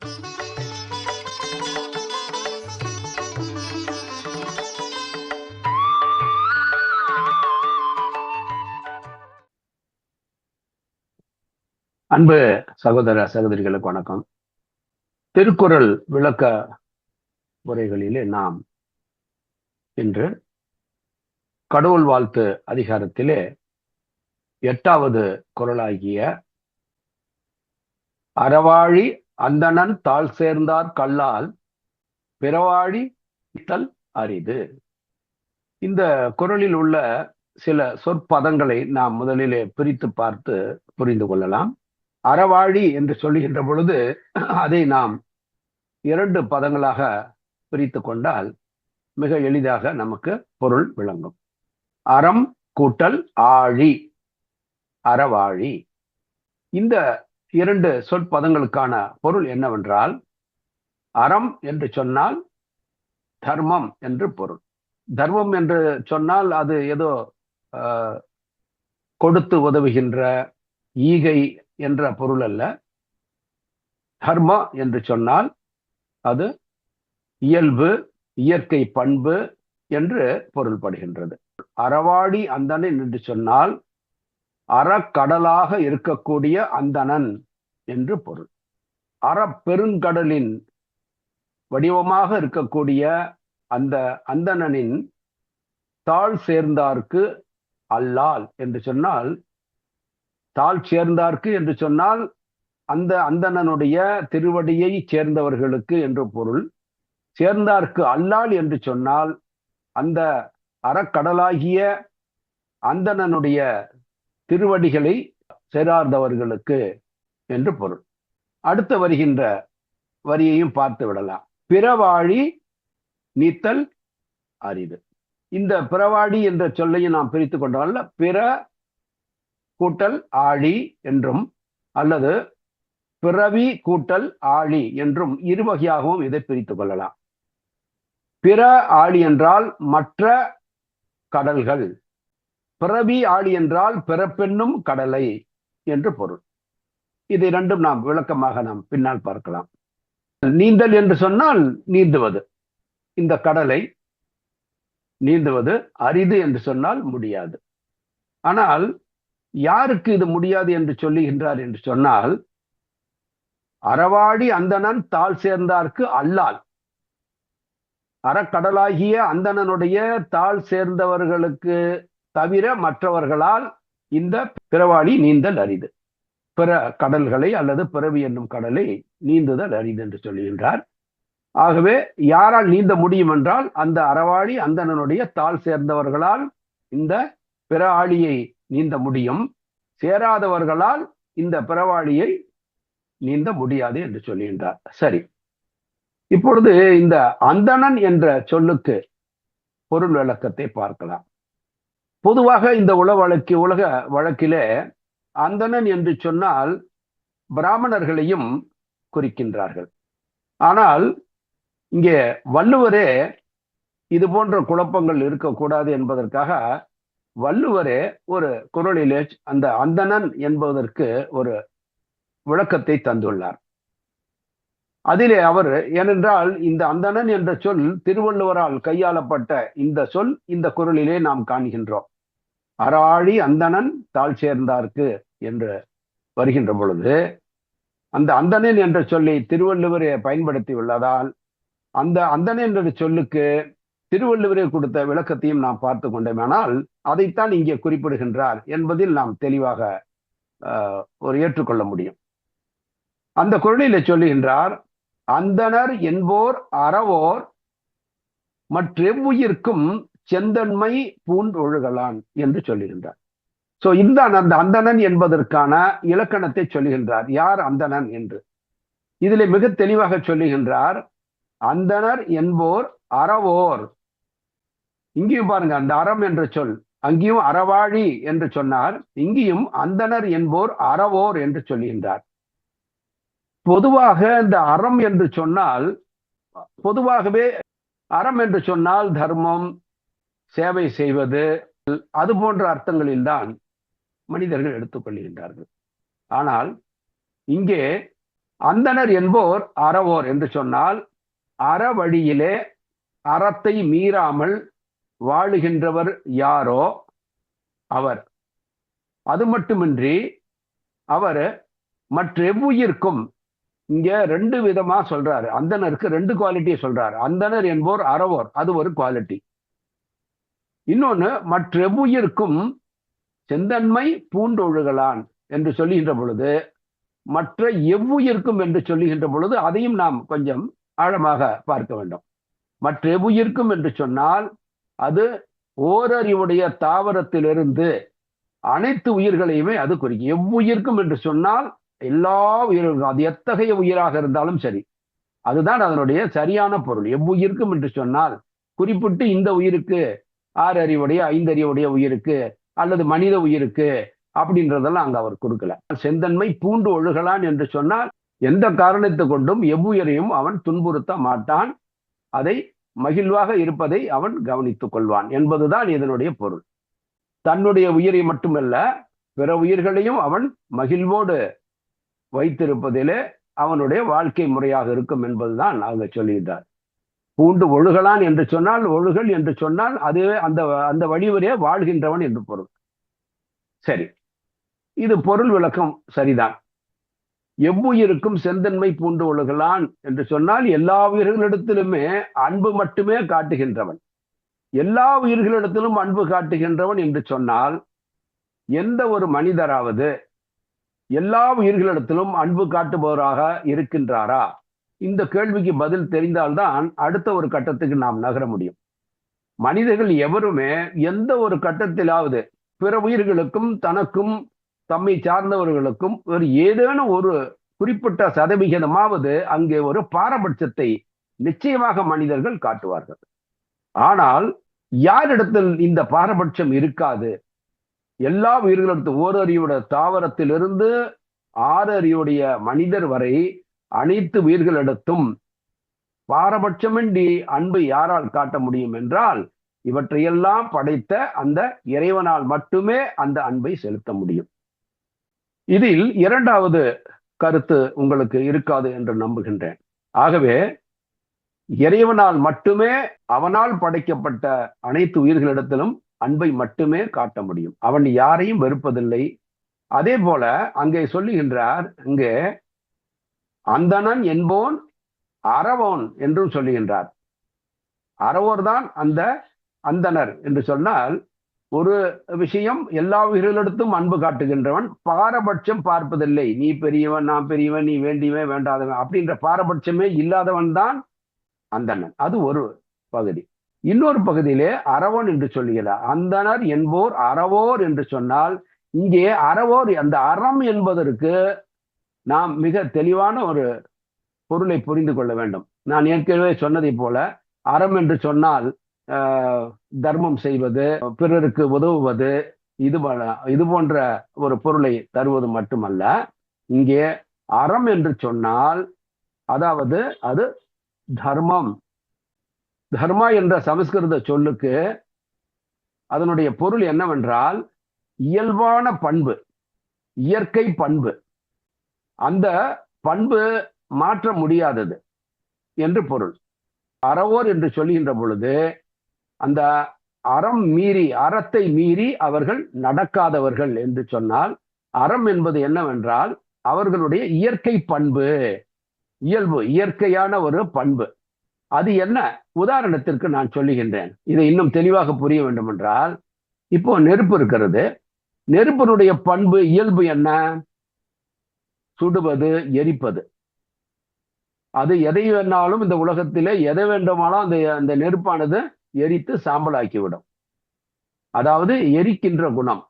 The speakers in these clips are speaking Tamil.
அன்பு சகோதர சகோதரிகளுக்கு வணக்கம். திருக்குறள் விளக்க உரைகளிலே நாம் இன்று கடவுள் வாழ்த்து அதிகாரத்திலே 8வது குறளாகிய அறவாழி அந்தணன் தாழ் சேர்ந்தார் கல்லால் பிறவாழி தல் அரிது. இந்த குறளில் உள்ள சில சொற்பதங்களை நாம் முதலிலே பிரித்து பார்த்து புரிந்து கொள்ளலாம். அறவாழி என்று சொல்லுகின்ற பொழுது அதை நாம் 2 பதங்களாக பிரித்து கொண்டால் மிக எளிதாக நமக்கு பொருள் விளங்கும். அறம் கூட்டல் ஆழி, அறவாழி. இந்த 2 சொற்பதங்களுக்கான பொருள் என்னவென்றால், அறம் என்று சொன்னால் தர்மம் என்று பொருள். தர்மம் என்று சொன்னால் அது ஏதோ கொடுத்து உதவுகின்ற ஈகை என்ற பொருள் அல்ல. தர்ம என்று சொன்னால் அது இயல்பு, இயற்கை பண்பு என்று பொருள்படுகின்றது. அறவாழி அந்தணன் என்று சொன்னால் அறக்கடலாக இருக்கக்கூடிய அந்தணன் என்று பொருள். அறப்பெருங்கடலின் வடிவமாக இருக்கக்கூடிய அந்த அந்தணனின் தாழ் சேர்ந்தார்க்கு அல்லால் என்று சொன்னால், தாழ் சேர்ந்தார்க்கு என்று சொன்னால் அந்த அந்தணனுடைய திருவடியை சேர்ந்தவர்களுக்கு என்று பொருள். சேர்ந்தார்க்கு அல்லால் என்று சொன்னால் அந்த அறக்கடலாகிய அந்தணனுடைய திருவடிகளை சேராதவர்களுக்கு என்று பொருள். அடுத்து வருகின்ற வரியையும் பார்த்து விடலாம். பிறவாழி நீத்தல் அரிது. இந்த பிறவாழி என்ற சொல்லையும் நாம் பிரித்து கொண்டால் பிற கூட்டல் ஆழி என்றும் அல்லது பிறவி கூட்டல் ஆழி என்றும் இருவகையாகவும் இதை பிரித்துக் கொள்ளலாம். பிற ஆழி என்றால் மற்ற கடல்கள், பிறவி ஆழி என்றால் பிறப்பென்னும் கடலை என்று பொருள். இது 2ம் நாம் விளக்கமாக நாம் பின்னால் பார்க்கலாம். நீந்தல் என்று சொன்னால் நீந்துவது, இந்த கடலை நீந்துவது. அரிது என்று சொன்னால் முடியாது. ஆனால் யாருக்கு இது முடியாது என்று சொல்லுகின்றார் என்று சொன்னால், அறவாழி அந்தணன் தாழ் சேர்ந்தார்க்கு அல்லால், அறக்கடலாகிய அந்தணனுடைய தாழ் சேர்ந்தவர்களுக்கு தவிர மற்றவர்களால் இந்த பிறவாழி நீந்தல் அரிது. பிற கடல்களை அல்லது பிறவி என்னும் கடலை நீந்துதல் அரிது என்று சொல்லுகின்றார். ஆகவே யாரால் நீந்த முடியும் என்றால் அந்த அறவாழி அந்தணனுடைய தாழ் சேர்ந்தவர்களால் இந்த பிற ஆழியை நீந்த முடியும். சேராதவர்களால் இந்த பிறவாழியை நீந்த முடியாது என்று சொல்லுகின்றார். சரி, இப்பொழுது இந்த அந்தணன் என்ற சொல்லுக்கு பொருள் விளக்கத்தை பார்க்கலாம். பொதுவாக இந்த உலக வழக்கிலே அந்தணன் என்று சொன்னால் பிராமணர்களையும் குறிக்கின்றார்கள். ஆனால் இங்கே வள்ளுவரே இது போன்ற குழப்பங்கள் இருக்கக்கூடாது என்பதற்காக வள்ளுவரே ஒரு குறளிலே அந்த அந்தணன் என்பதற்கு ஒரு விளக்கத்தை தந்துள்ளார். அதிலே அவர், ஏனென்றால் இந்த அந்தணன் என்ற சொல் திருவள்ளுவரால் கையாளப்பட்ட இந்த சொல் இந்த குறளிலே நாம் காண்கின்றோம். அறாழி அந்தணன் தாழ் சேர்ந்தார்க்கு என்று வருகின்ற பொழுது அந்த அந்தணன் என்ற சொல்லை திருவள்ளுவரே பயன்படுத்தி உள்ளதால் அந்த அந்தணன் என்ற சொல்லுக்கு திருவள்ளுவரே கொடுத்த விளக்கத்தையும் நாம் பார்த்து கொண்டோமானால் அதைத்தான் இங்கே குறிப்பிடுகின்றார் என்பதில் நாம் தெளிவாக ஒரு ஏற்றுக்கொள்ள முடியும். அந்த குறளிலே சொல்லுகின்றார், அந்தணர் என்போர் அறவோர் மற்றெவ்வுயிர்க்கும் செந்தன்மை பூண்டொழுகலான் என்று சொல்லுகின்றார். சோ இந்த அந்த அந்தணன் என்பதற்கான இலக்கணத்தை சொல்லுகின்றார். யார் அந்தணன் என்று இதிலே மிக தெளிவாக சொல்லுகின்றார். அந்தணர் என்போர் அறவோர். இங்கேயும் பாருங்க, அந்த அறம் என்ற சொல் அங்கேயும் அறவாழி என்று சொன்னார், இங்கேயும் அந்தணர் என்போர் அறவோர் என்று சொல்லுகின்றார். பொதுவாக இந்த அறம் என்று சொன்னால், பொதுவாகவே அறம் என்று சொன்னால் தர்மம், சேவை செய்வது, அது போன்ற அர்த்தங்களில் தான் மனிதர்கள் எடுத்துக்கொள்கின்றார்கள். ஆனால் இங்கே அந்தணர் என்போர் அறவோர் என்று சொன்னால் அற வழியிலே அறத்தை மீறாமல் வாழுகின்றவர் யாரோ அவர். அது மட்டுமின்றி அவர் மற்றெவ்வுயிர்க்கும், இங்க 2 விதமா சொல்றாரு. அந்தணருக்கு 2 குவாலிட்டியை சொல்றாரு. அந்தணர் என்போர் அறவோர், அது ஒரு குவாலிட்டி. இன்னொன்னு மற்றெவ்வுயிர்க்கும் செந்தன்மை பூண்டொழுகலான் என்று சொல்லுகின்ற பொழுது, மற்ற எவ்வுயிர்க்கும் என்று சொல்லுகின்ற பொழுது அதையும் நாம் கொஞ்சம் ஆழமாக பார்க்க வேண்டும். மற்ற எவ்வுயிர்க்கும் என்று சொன்னால் அது ஓரறிவுடைய தாவரத்திலிருந்து அனைத்து உயிர்களையுமே அது குறிக்கும். எவ்வுயிர்க்கும் என்று சொன்னால் எல்லா உயிர்களும், அது எத்தகைய உயிராக இருந்தாலும் சரி, அதுதான் அதனுடைய சரியான பொருள். எவ்வுயிர்க்கும் என்று சொன்னால் குறிப்பிட்டு இந்த உயிருக்கு 6 அறிவுடைய 5 அறிவுடைய உயிருக்கு அல்லது மனித உயிருக்கு அப்படின்றதெல்லாம் அங்க அவர் கொடுக்கல. செந்தன்மை பூண்டு ஒழுகலான் என்று சொன்னால் எந்த காரணத்தை கொண்டும் எவ்வுயிரையும் அவன் துன்புறுத்த மாட்டான், அதை மகிழ்வாக இருப்பதை அவன் கவனித்துக் கொள்வான் என்பதுதான் இதனுடைய பொருள். தன்னுடைய உயிரை மட்டுமல்ல, பிற உயிர்களையும் அவன் மகிழ்வோடு வைத்திருப்பதிலே அவனுடைய வாழ்க்கை முறையாக இருக்கும் என்பதுதான் அவங்க சொல்லுகிறார். பூண்டு ஒழுகலான் என்று சொன்னால், ஒழுகல் என்று சொன்னால் அது அந்த அந்த வழிவரையே வாழ்கின்றவன் என்று பொருள். சரி, இது பொருள் விளக்கம் சரிதான். எவ்வுயிருக்கும் செந்தன்மை பூண்டு ஒழுகலான் என்று சொன்னால் எல்லா உயிர்களிடத்திலுமே அன்பு மட்டுமே காட்டுகின்றவன். எல்லா உயிர்களிடத்திலும் அன்பு காட்டுகின்றவன் என்று சொன்னால் எந்த ஒரு மனிதராவது எல்லா உயிர்களிடத்திலும் அன்பு காட்டுபவராக இருக்கின்றாரா? இந்த கேள்விக்கு பதில் தெரிந்தால்தான் அடுத்த ஒரு கட்டத்துக்கு நாம் நகர முடியும். மனிதர்கள் எவருமே எந்த ஒரு கட்டத்திலாவது பிற உயிர்களுக்கும் தனக்கும் தம்மை சார்ந்தவர்களுக்கும் ஒரு ஏதேனும் ஒரு குறிப்பிட்ட சதவிகிதமாவது அங்கே ஒரு பாரபட்சத்தை நிச்சயமாக மனிதர்கள் காட்டுவார்கள். ஆனால் யாரிடத்தில் இந்த பாரபட்சம் இருக்காது? எல்லா உயிர்களிடத்தும் ஓரறிவுடைய தாவரத்திலிருந்து 6 அறிவுடைய மனிதர் வரை அனைத்து உயிர்களிடத்தும் பாரபட்சமின்றி அன்பை யாரால் காட்ட முடியும் என்றால் இவற்றையெல்லாம் படைத்த அந்த இறைவனால் மட்டுமே அந்த அன்பை செலுத்த முடியும். இதில் 2வது கருத்து உங்களுக்கு இருக்காது என்று நம்புகின்றேன். ஆகவே இறைவனால் மட்டுமே, அவனால் படைக்கப்பட்ட அனைத்து உயிர்களிடத்திலும் அன்பை மட்டுமே காட்ட முடியும். அவன் யாரையும் வெறுப்பதில்லை. அதே போல அங்கே சொல்லுகின்றார், இங்கே அந்தணன் என்போன் அறவோன் என்றும் சொல்லுகின்றார். அறவோர் தான் அந்த அந்தணர் என்று சொன்னால் ஒரு விஷயம், எல்லா உயிர்களிடத்தும் அன்பு காட்டுகின்றவன், பாரபட்சம் பார்ப்பதில்லை. நீ பெரியவன், நான் பெரியவன், நீ வேண்டியவன், வேண்டாதவன் அப்படின்ற பாரபட்சமே இல்லாதவன் தான் அந்தணன். அது ஒரு பகுதி. இன்னொரு பகுதியிலே அறவோன் என்று சொல்லுகிறார். அந்தணர் என்போர் அறவோர் என்று சொன்னால் இங்கே அறவோர், அந்த அறம் என்பதற்கு நாம் மிக தெளிவான ஒரு பொருளை புரிந்து கொள்ள வேண்டும். நான் ஏற்கனவே சொன்னதை போல அறம் என்று சொன்னால் தர்மம் செய்வது, பிறருக்கு உதவுவது, இது போன்ற ஒரு பொருளை தருவது மட்டுமல்ல. இங்கே அறம் என்று சொன்னால் அதாவது அது தர்மம். தர்மா என்ற சமஸ்கிருத சொல்லுக்கு அதனுடைய பொருள் என்னவென்றால் இயல்பான பண்பு, இயற்கை பண்பு. அந்த பண்பு மாற்ற முடியாதது என்று பொருள். அறவோர் என்று சொல்லுகின்ற பொழுது அந்த அறம் மீறி, அறத்தை மீறி அவர்கள் நடக்காதவர்கள் என்று சொன்னால், அறம் என்பது என்னவென்றால் அவர்களுடைய இயற்கை பண்பு, இயல்பு, இயற்கையான ஒரு பண்பு. அது என்ன? உதாரணத்திற்கு நான் சொல்லுகின்றேன். இதை இன்னும் தெளிவாக புரிய வேண்டும் என்றால், இப்போ நெருப்பு இருக்கிறது. நெருப்பினுடைய பண்பு, இயல்பு என்ன? சுடுவது, எரிப்பது. அது எதை வேணாலும் இந்த உலகத்திலே எதை வேண்டுமானாலும் அந்த நெருப்பானது எரித்து சாம்பலாக்கிவிடும். அதாவது எரிக்கின்ற குணம்,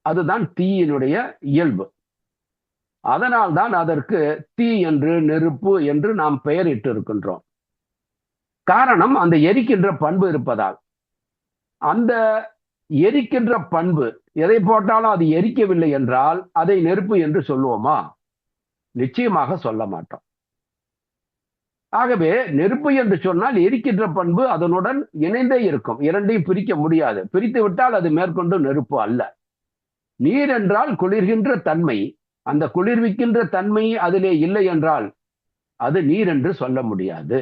அதுதான் தீயினுடைய இயல்பு. அதனால்தான் அதற்கு தீ என்று, நெருப்பு என்று நாம் பெயரிட்டு இருக்கின்றோம். காரணம் அந்த எரிக்கின்ற பண்பு இருப்பதால். அந்த எரிக்கின்ற பண்பு, எதை போட்டாலும் அது எரிக்கவில்லை என்றால் அதை நெருப்பு என்று சொல்லுவோமா? நிச்சயமாக சொல்ல மாட்டோம். ஆகவே நெருப்பு என்று சொன்னால் எரிக்கின்ற பண்பு அதனுடன் இணைந்தே இருக்கும். இரண்டையும் பிரிக்க முடியாது. பிரித்து விட்டால் அது மேற்கொண்டு நெருப்பு அல்ல. நீர் என்றால் குளிர்கின்ற தன்மை, அந்த குளிர்விக்கின்ற தன்மை அதிலே இல்லை என்றால் அது நீர் என்று சொல்ல முடியாது.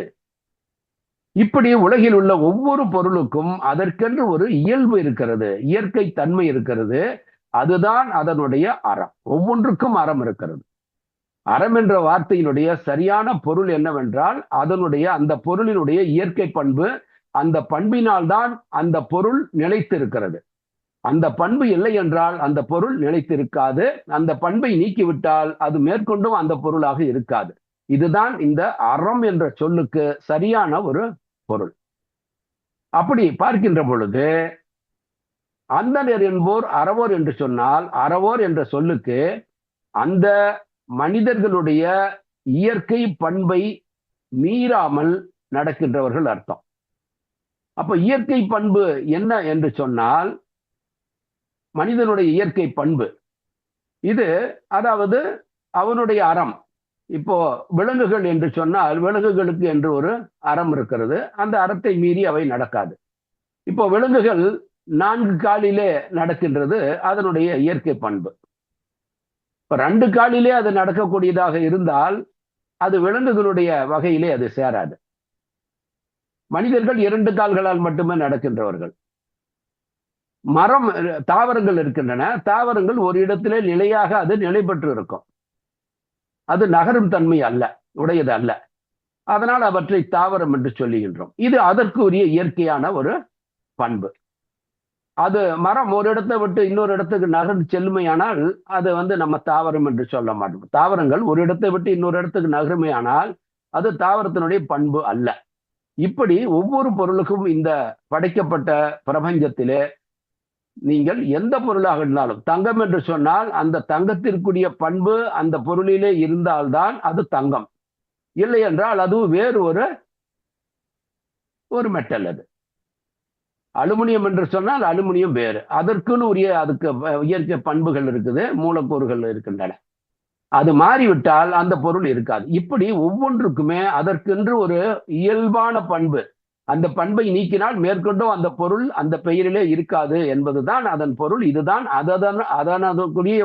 இப்படி உலகில் உள்ள ஒவ்வொரு பொருளுக்கும் அதற்கென்று ஒரு இயல்பு இருக்கிறது, இயற்கை தன்மை இருக்கிறது. அதுதான் அதனுடைய அறம். ஒவ்வொன்றுக்கும் அறம் இருக்கிறது. அறம் என்ற வார்த்தையினுடைய சரியான பொருள் என்னவென்றால், அதனுடைய அந்த பொருளினுடைய இயற்கை பண்பு, அந்த பண்பினால் தான் அந்த பொருள் நிலைத்திருக்கிறது. அந்த பண்பு இல்லை என்றால் அந்த பொருள் நிலைத்திருக்காது. அந்த பண்பை நீக்கிவிட்டால் அது மேற்கொண்டும் அந்த பொருளாக இருக்காது. இதுதான் இந்த அறம் என்ற சொல்லுக்கு சரியான ஒரு பொருள். அப்படி பார்க்கின்ற பொழுது அந்தணர் என்போர் அறவோர் என்று சொன்னால், அறவோர் என்ற சொல்லுக்கு அந்த மனிதர்களுடைய இயற்கை பண்பை மீறாமல் நடக்கின்றவர்கள் அர்த்தம். அப்ப இயற்கை பண்பு என்ன என்று சொன்னால், மனிதனுடைய இயற்கை பண்பு இது, அதாவது அவனுடைய அறம். இப்போ விலங்குகள் என்று சொன்னால், விலங்குகளுக்கு என்று ஒரு அறம் இருக்கிறது. அந்த அறத்தை மீறி அவை நடக்காது. இப்போ விலங்குகள் 4 காலிலே நடக்கின்றது, அதனுடைய இயற்கை பண்பு. இப்ப 2 காலிலே அது நடக்கக்கூடியதாக இருந்தால் அது விலங்குகளுடைய வகையிலே அது சேராது. மனிதர்கள் 2 கால்களால் மட்டுமே நடக்கின்றவர்கள். மரம், தாவரங்கள் இருக்கின்றன. தாவரங்கள் ஒரு இடத்திலே நிலையாக அது நிலை பெற்று இருக்கும். அது நகரும் தன்மை அல்ல, உடையது அல்ல. அதனால் அவற்றை தாவரம் என்று சொல்லுகின்றோம். இது அதற்கு உரிய இயற்கையான ஒரு பண்பு. அது மரம் ஒரு இடத்தை விட்டு இன்னொரு இடத்துக்கு நகர்ந்து செல்லுமையானால் அது நம்ம தாவரம் என்று சொல்ல மாட்டோம். தாவரங்கள் ஒரு இடத்தை விட்டு இன்னொரு இடத்துக்கு நகருமையானால் அது தாவரத்தினுடைய பண்பு அல்ல. இப்படி ஒவ்வொரு பொருளுக்கும் இந்த படைக்கப்பட்ட பிரபஞ்சத்திலே நீங்கள் எந்த பொருளாக இருந்தாலும், தங்கம் என்று சொன்னால் அந்த தங்கத்திற்குரிய பண்பு அந்த பொருளிலே இருந்தால்தான் அது தங்கம். இல்லை என்றால் அது வேறு ஒரு மெட்டல். அது அலுமினியம் என்று சொன்னால் அலுமினியம் வேறு. அதற்குன்னு உரிய அதுக்கு இயற்கை பண்புகள் இருக்குது, மூலக்கூறுகள் இருக்கின்றன. அது மாறிவிட்டால் அந்த பொருள் இருக்காது. இப்படி ஒவ்வொன்றுக்குமே அதற்கென்று ஒரு இயல்பான பண்பு. அந்த பண்பை நீக்கினால் மேற்கொண்டும் அந்த பொருள் அந்த பெயரிலே இருக்காது என்பதுதான் அதன் பொருள். இதுதான் அதனுடைய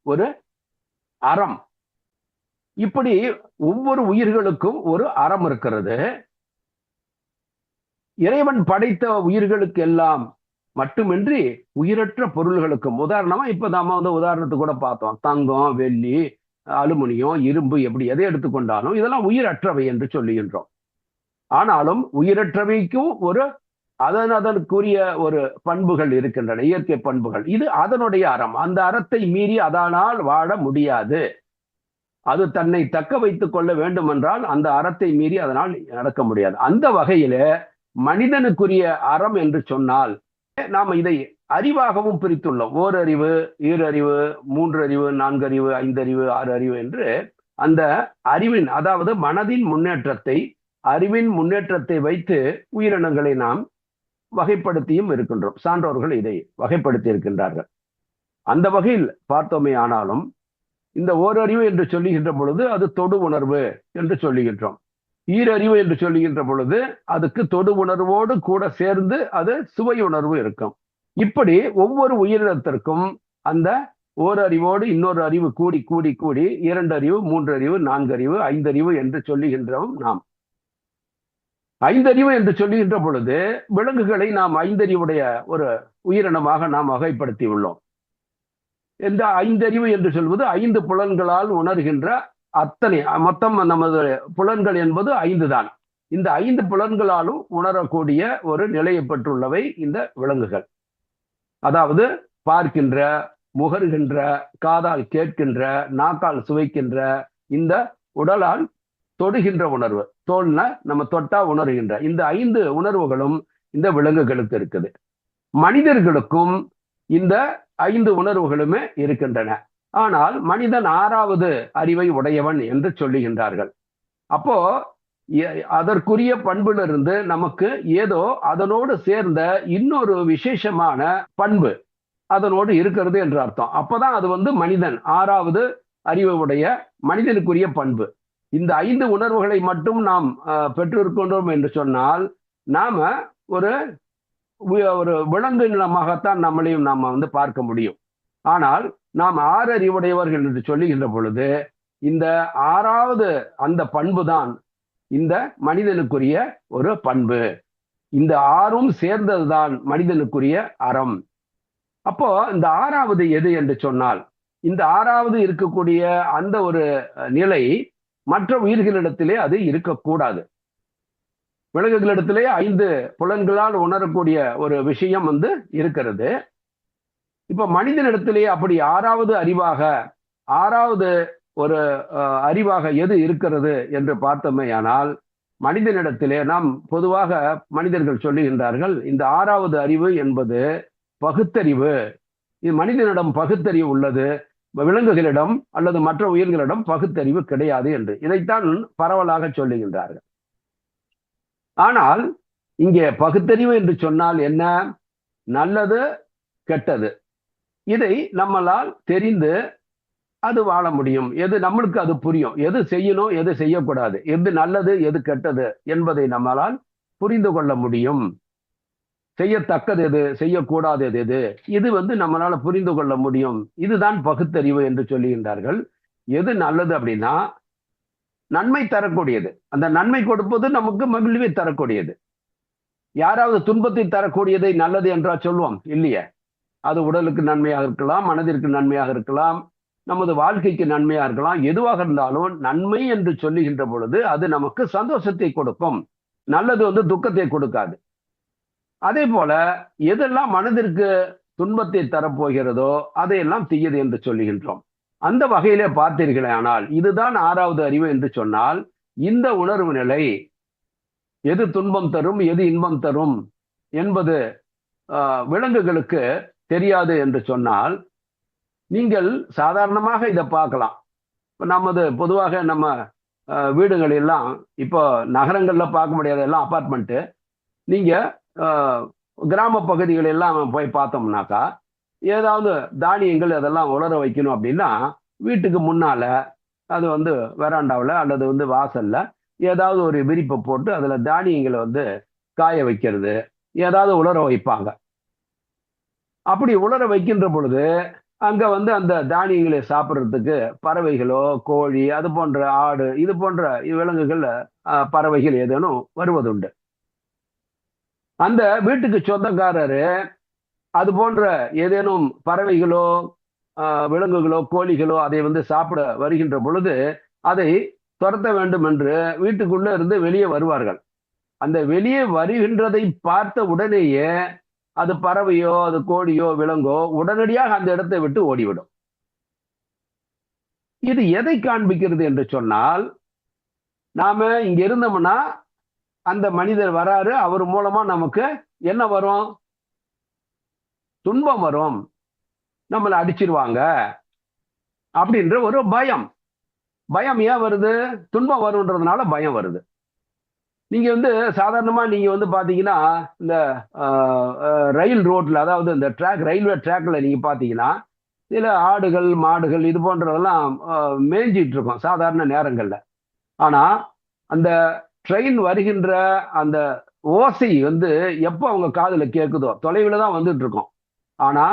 ஒரு அறம். இப்படி ஒவ்வொரு உயிர்களுக்கும் ஒரு அறம் இருக்கிறது. இறைவன் படைத்த உயிர்களுக்கு எல்லாம் மட்டுமின்றி உயிரற்ற பொருள்களுக்கும், உதாரணமா இப்ப நாம உதாரணத்துக்கு கூட பார்த்தோம், தங்கம், வெள்ளி, அலுமினியம், இரும்பு, எப்படி எதை எடுத்துக்கொண்டாலும் இதெல்லாம் உயிரற்றவை என்று சொல்லுகின்றோம். ஆனாலும் உயிரற்றவைக்கும் அதற்குரிய ஒரு பண்புகள் இருக்கின்றன, இயற்கை பண்புகள். இது அதனுடைய அறம். அந்த அறத்தை மீறி அதனால் வாழ முடியாது. அது தன்னை தக்க வைத்துக் கொள்ள வேண்டும் என்றால் அந்த அறத்தை மீறி அதனால் நடக்க முடியாது. அந்த வகையில மனிதனுக்குரிய அறம் என்று சொன்னால் நாம் இதை அறிவாகவும் பிரித்துள்ளோம். ஓரறிவு, ஈரறிவு, 3 அறிவு, 4 அறிவு, 5 அறிவு, 6 அறிவு என்று அந்த அறிவின், அதாவது மனதின் முன்னேற்றத்தை, அறிவின் முன்னேற்றத்தை வைத்து உயிரினங்களை நாம் வகைப்படுத்தியும் இருக்கின்றோம். சான்றோர்கள் இதை வகைப்படுத்தி இருக்கின்றார்கள். அந்த வகையில் பார்த்தோமே ஆனாலும் இந்த ஓரறிவு என்று சொல்லுகின்ற பொழுது அது தொடு உணர்வு என்று சொல்லுகின்றோம். ஈரறிவு என்று சொல்லுகின்ற பொழுது அதுக்கு தொடு உணர்வோடு கூட சேர்ந்து அது சுவை உணர்வு இருக்கும். இப்படி ஒவ்வொரு உயிரினத்திற்கும் அந்த ஓரறிவோடு இன்னொரு அறிவு கூடி கூடி கூடி 2 அறிவு, 3 அறிவு, 4 அறிவு, 5 அறிவு என்று சொல்லுகின்றோம். நாம் 5 அறிவு என்று சொல்லுகின்ற பொழுது விலங்குகளை நாம் 5 அறிவுடைய ஒரு உயிரினமாக நாம் வகைப்படுத்தி உள்ளோம். இந்த 5 அறிவு என்று சொல்வது 5 புலன்களால் உணர்கின்ற அத்தனை, மொத்தம் நமது புலன்கள் என்பது 5 தான். இந்த 5 புலன்களாலும் உணரக்கூடிய ஒரு நிலையை பெற்றுள்ளவை இந்த விலங்குகள். அதாவது பார்க்கின்ற, முகர்கின்ற, காதால் கேட்கின்ற, நாக்கால் சுவைக்கின்ற, இந்த உடலால் தொடுகின்ற உணர்வு, தோல்னா நம்ம தொட்டா உணர்கின்ற, இந்த 5 உணர்வுகளும் இந்த விலங்குகளுக்கு இருக்குது. மனிதர்களுக்கும் இந்த 5 உணர்வுகளுமே இருக்கின்றன. ஆனால் மனிதன் 6வது அறிவை உடையவன் என்று சொல்லுகின்றார்கள். அப்போ அதற்குரிய பண்பிலிருந்து நமக்கு ஏதோ அதனோடு சேர்ந்த இன்னொரு விசேஷமான பண்பு அதனோடு இருக்கிறது என்று அர்த்தம். அப்பதான் அது மனிதன் 6வது அறிவு உடைய மனிதனுக்குரிய பண்பு. இந்த 5 உணர்வுகளை மட்டும் நாம் பெற்றிருக்கின்றோம் என்று சொன்னால் நாம ஒரு விலங்கு இனமாகத்தான் நம்மளையும் நாம பார்க்க முடியும். ஆனால் நாம் ஆறறிவுடையவர்கள் என்று சொல்லுகின்ற பொழுது இந்த ஆறாவது அந்த பண்பு தான் இந்த மனிதனுக்குரிய ஒரு பண்பு. இந்த ஆறும் சேர்ந்ததுதான் மனிதனுக்குரிய அறம். அப்போ இந்த ஆறாவது எது என்று சொன்னால், இந்த ஆறாவது இருக்கக்கூடிய அந்த ஒரு நிலை மற்ற உயிர்களிடத்திலே அது இருக்கக்கூடாது. விலங்குகளிடத்திலே 5 புலன்களால் உணரக்கூடிய ஒரு விஷயம் இருக்கிறது. இப்ப மனிதனிடத்திலே அப்படி ஆறாவது ஒரு அறிவாக எது இருக்கிறது என்று பார்த்தோமேயானால், மனிதனிடத்திலே நாம் பொதுவாக மனிதர்கள் சொல்லுகின்றார்கள், இந்த ஆறாவது அறிவு என்பது பகுத்தறிவு. இது மனிதனிடம் பகுத்தறிவு உள்ளது, விலங்குகளிடம் அல்லது மற்ற உயிர்களிடம் பகுத்தறிவு கிடையாது என்று இதைத்தான் பரவலாக சொல்லுகின்றார்கள். ஆனால் இங்கே பகுத்தறிவு என்று சொன்னால் என்ன? நல்லது கெட்டது இதை நம்மளால் தெரிந்து அது வாழ முடியும். எது நம்மளுக்கு அது புரியும், எது செய்யணும் எது செய்யக்கூடாது, எது நல்லது எது கெட்டது என்பதை நம்மளால் புரிந்து கொள்ள முடியும். செய்யத்தக்கது எது, செய்யக்கூடாதது எது, இது நம்மளால புரிந்து கொள்ள முடியும். இதுதான் பகுத்தறிவு என்று சொல்லுகின்றார்கள். எது நல்லது அப்படின்னா நன்மை தரக்கூடியது, அந்த நன்மை கொடுப்பது நமக்கு மகிழ்வை தரக்கூடியது. யாராவது துன்பத்தை தரக்கூடியதை நல்லது என்றால் சொல்லுவோம் இல்லையே? அது உடலுக்கு நன்மையாக இருக்கலாம், மனதிற்கு நன்மையாக இருக்கலாம், நமது வாழ்க்கைக்கு நன்மையாக இருக்கலாம். எதுவாக இருந்தாலும் நன்மை என்று சொல்லுகின்ற பொழுது அது நமக்கு சந்தோஷத்தை கொடுக்கும். நல்லது துக்கத்தை கொடுக்காது. அதே போல எதெல்லாம் மனதிற்கு துன்பத்தை தரப்போகிறதோ அதையெல்லாம் தீயது என்று சொல்லுகின்றோம். அந்த வகையிலே பார்த்தீர்களே ஆனால் இதுதான் ஆறாவது அறிவு என்று சொன்னால், இந்த உணர்வு நிலை எது துன்பம் தரும் எது இன்பம் தரும் என்பது விலங்குகளுக்கு தெரியாது என்று சொன்னால், நீங்கள் சாதாரணமாக இதை பார்க்கலாம். பொதுவாக நம்ம வீடுகள் எல்லாம் இப்போ நகரங்கள்ல பார்க்க முடியாத எல்லாம் அபார்ட்மெண்ட்டு. நீங்க கிராம பகுதிகள் எல்லாம் போய் பார்த்தோம்னாக்கா, ஏதாவது தானியங்கள் அதெல்லாம் உலர வைக்கணும் அப்படின்னா வீட்டுக்கு முன்னால அது வெராண்டாவில் அல்லது வாசல்ல ஏதாவது ஒரு விரிப்பை போட்டு அதுல தானியங்களை காய வைக்கிறது, ஏதாவது உலர வைப்பாங்க. அப்படி உலர வைக்கின்ற பொழுது அங்க அந்த தானியங்களை சாப்பிட்றதுக்கு பறவைகளோ கோழி அது போன்ற ஆடு இது போன்ற விலங்குகள் பறவைகள் ஏதேனும் வருவதுண்டு. அந்த வீட்டுக்கு சொந்தக்காரரு அது போன்ற ஏதேனும் பறவைகளோ விலங்குகளோ கோழிகளோ அதை சாப்பிட வருகின்ற பொழுது அதை துரத்த வேண்டும் என்று வீட்டுக்குள்ள இருந்து வெளியே வருவார்கள். அந்த வெளியே வருகின்றதை பார்த்த உடனேயே அது பறவையோ அது கோழியோ விலங்கோ உடனடியாக அந்த இடத்தை விட்டு ஓடிவிடும். இது எதை காண்பிக்கிறது என்று சொன்னால், நாம இங்க இருந்தோம்னா அந்த மனிதர் வராரு, அவர் மூலமா நமக்கு என்ன வரும்? துன்பம் வரும், நம்மளை அடிச்சிருவாங்க அப்படின்ற ஒரு பயம். பயம் ஏன் வருது? துன்பம் வரும்ன்றதுனால பயம் வருது. நீங்க சாதாரணமா நீங்க பாத்தீங்கன்னா இந்த ரயில் ரோட்ல, அதாவது இந்த ரயில்வே ட்ராக்ல நீங்க பாத்தீங்கன்னா சில ஆடுகள் மாடுகள் இது போன்றதெல்லாம் மேய்ஞ்சிட்டு இருக்கும் சாதாரண நேரங்கள்ல. ஆனா அந்த ட்ரெயின் வருகின்ற அந்த ஓசை எப்போ அவங்க காதுல கேட்குதோ தொலைவில் தான் வந்துட்டு இருக்கும். ஆனா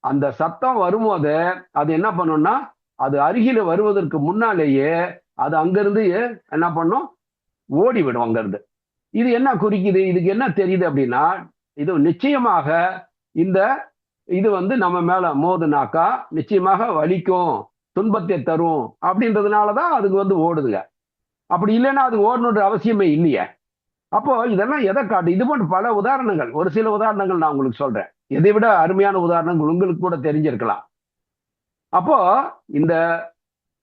அந்த சத்தம் வரும்போது அது என்ன பண்ணும்னா, அது அருகில வருவதற்கு முன்னாலேயே அது அங்கிருந்து என்ன பண்ணும்? ஓடிவிடும் அங்கிருந்து. இது என்ன குறிக்குது? இதுக்கு என்ன தெரியுது அப்படின்னா, இது நிச்சயமாக இது நம்ம மேல மோதுனாக்கா நிச்சயமாக வலிக்கும், துன்பத்தை தரும் அப்படின்றதுனாலதான் அதுக்கு ஓடுதுங்க. அப்படி இல்லைன்னா அது ஓடணுன்ற அவசியமே இல்லையே. அப்போ இதெல்லாம் எதை காட்டு? இது போன்ற பல உதாரணங்கள், ஒரு சில உதாரணங்கள் நான் உங்களுக்கு சொல்றேன். இதை விட அருமையான உதாரணங்கள் உங்களுக்கு கூட தெரிஞ்சிருக்கலாம். அப்போ இந்த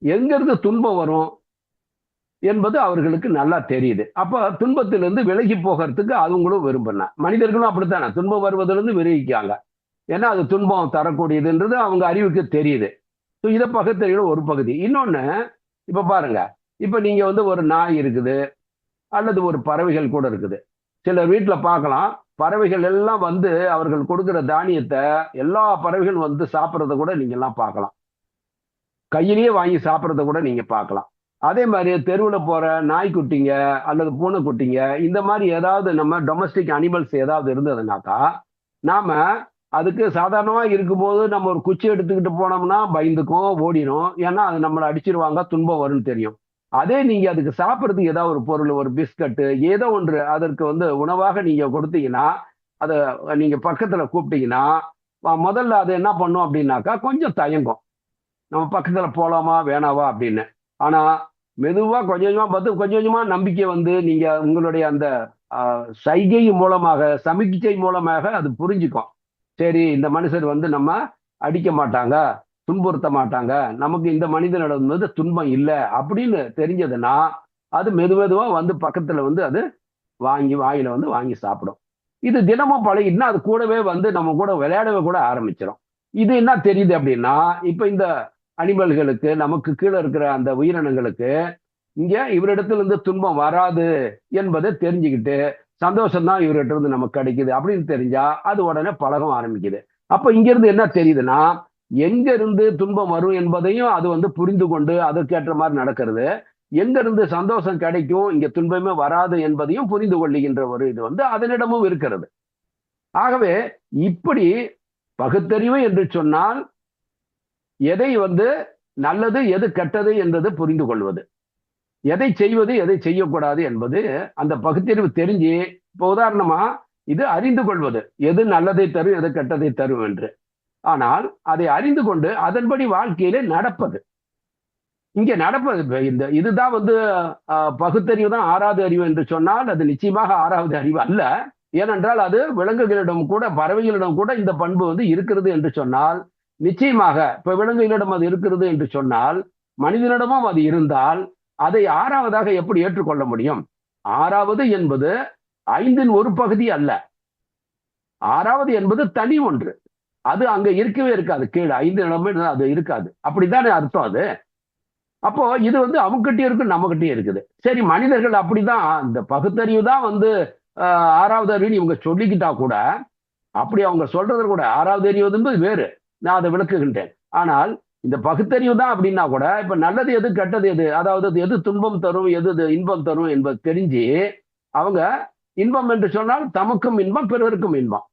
எங்கிருந்து துன்பம் வரும் என்பது அவர்களுக்கு நல்லா தெரியுது. அப்ப துன்பத்திலிருந்து விலகி போகிறதுக்கு அவங்களும் விரும்பினா, மனிதர்களும் அப்படித்தானே துன்பம் வருவதிலிருந்து விலகிக்காங்க. ஏன்னா அது துன்பம் தரக்கூடியதுன்றது அவங்க அறிவுக்கு தெரியுது. இதை பகுத்தறிவு ஒரு பகுதி. இன்னொன்னு, இப்ப பாருங்க, இப்ப நீங்க ஒரு நாய் இருக்குது அல்லது ஒரு பறவைகள் கூட இருக்குது. சில வீட்டுல பார்க்கலாம், பறவைகள் எல்லாம் அவர்கள் கொடுக்கிற தானியத்தை எல்லா பறவைகளும் சாப்பிட்றத கூட நீங்க எல்லாம் பார்க்கலாம். கையிலேயே வாங்கி சாப்பிட்றத கூட நீங்க பார்க்கலாம். அதே மாதிரி தெருவில் போற நாய்க்குட்டிங்க அல்லது பூனைக்குட்டிங்க இந்த மாதிரி ஏதாவது நம்ம டொமஸ்டிக் அனிமல்ஸ் ஏதாவது இருந்ததுனாக்கா நாம அதுக்கு சாதாரணமா இருக்கும்போது நம்ம ஒரு குச்சி எடுத்துக்கிட்டு போனோம்னா பயந்துக்கும், ஓடிடும். ஏன்னா அது நம்மளை அடிச்சிருவாங்க, துன்பம் வரும்னு தெரியும். அதே நீங்க அதுக்கு சாப்பிடுறதுக்கு ஏதாவது ஒரு பொருள், ஒரு பிஸ்கட், ஏதோ ஒன்று அதற்கு உணவாக நீங்க கொடுத்தீங்கன்னா, அத நீங்க பக்கத்துல கூப்பிட்டீங்கன்னா, முதல்ல அது என்ன பண்ணும் அப்படின்னாக்கா, கொஞ்சம் தயங்கும். நம்ம பக்கத்துல போலாமா, வேணாவா அப்படின்னு. ஆனா மெதுவா கொஞ்சம் கொஞ்சமா பார்த்து கொஞ்சம் கொஞ்சமா நம்பிக்கை நீங்க உங்களுடைய அந்த சைகை மூலமாக, சமிக்ஞை மூலமாக அது புரிஞ்சுக்கும். சரி, இந்த மனுஷர் நம்ம அடிக்க மாட்டாங்க, துன்புறுத்த மாட்டாங்க, நமக்கு இந்த மனிதனிடம் துன்பம் இல்லை அப்படின்னு தெரிஞ்சதுன்னா, அது மெதுவா பக்கத்துல அது வாங்கி வாயில வாங்கி சாப்பிடும். இது தினமும் பழகிட்டுனா அது கூடவே நம்ம கூட விளையாடவே கூட ஆரம்பிச்சிடும். இது என்ன தெரியுது அப்படின்னா, இப்ப இந்த அனிமல்களுக்கு, நமக்கு கீழே இருக்கிற அந்த உயிரினங்களுக்கு இங்க இவரிடத்துல இருந்து துன்பம் வராது என்பதை தெரிஞ்சுக்கிட்டு, சந்தோஷம் தான் இவர்கிட்ட இருந்து நமக்கு கிடைக்குது அப்படின்னு தெரிஞ்சா அது உடனே பழகம் ஆரம்பிக்குது. அப்ப இங்க இருந்து என்ன தெரியுதுன்னா, எங்க இருந்து துன்பம் வரும் என்பதையும் அது புரிந்து கொண்டு அதற்கேற்ற மாதிரி நடக்கிறது. எங்க இருந்து சந்தோஷம் கிடைக்கும், இங்க துன்பமே வராது என்பதையும் புரிந்து கொள்ளுகின்ற ஒரு இது அதனிடமும் இருக்கிறது. ஆகவே இப்படி பகுத்தறிவு என்று சொன்னால் எதை நல்லது, எது கெட்டது என்பது புரிந்து கொள்வது, எதை செய்வது, எதை செய்யக்கூடாது என்பது அந்த பகுத்தறிவு தெரிஞ்சு, இப்போ உதாரணமா இது அறிந்து கொள்வது, எது நல்லதை தரும், எது கெட்டதை தரும் என்று. ஆனால் அதை அறிந்து கொண்டு அதன்படி வாழ்க்கையிலே நடப்பது. இங்க நடப்பது இதுதான் பகுத்தறிவு தான் ஆறாவது அறிவு என்று சொன்னால் அது நிச்சயமாக ஆறாவது அறிவு அல்ல. ஏனென்றால் அது விலங்குகளிடம் கூட, பறவைகளிடம் கூட இந்த பண்பு இருக்கிறது என்று சொன்னால், நிச்சயமாக இப்ப விலங்குகளிடம் அது இருக்கிறது என்று சொன்னால், மனிதனிடமும் அது இருந்தால் அதை ஆறாவதாக எப்படி ஏற்றுக்கொள்ள முடியும்? ஆறாவது என்பது ஐந்தின் ஒரு பகுதி அல்ல. ஆறாவது என்பது தனி ஒன்று. அது அங்க இருக்கவே இருக்காது. கீழே 5 இடமே அது இருக்காது. அப்படித்தானே அர்த்தம் அது. அப்போ இது அவங்ககிட்டயும் இருக்கு, நம்மகிட்டயும் இருக்குது. சரி, மனிதர்கள் அப்படிதான் இந்த பகுத்தறிவு தான் ஆறாவது அறிவுன்னு இவங்க சொல்லிக்கிட்டா கூட, அப்படி அவங்க சொல்றது கூட ஆறாவது அறிவு என்பது வேறு. நான் அதை விளக்குகின்றேன். ஆனால் இந்த பகுத்தறிவு தான் அப்படின்னா கூட, இப்ப நல்லது எது, கெட்டது எது, அதாவது எது துன்பம் தரும், எது இன்பம் தரும் என்பது தெரிஞ்சு, அவங்க இன்பம் என்று சொன்னால் தமக்கும் இன்பம், பிறருக்கும் இன்பம்.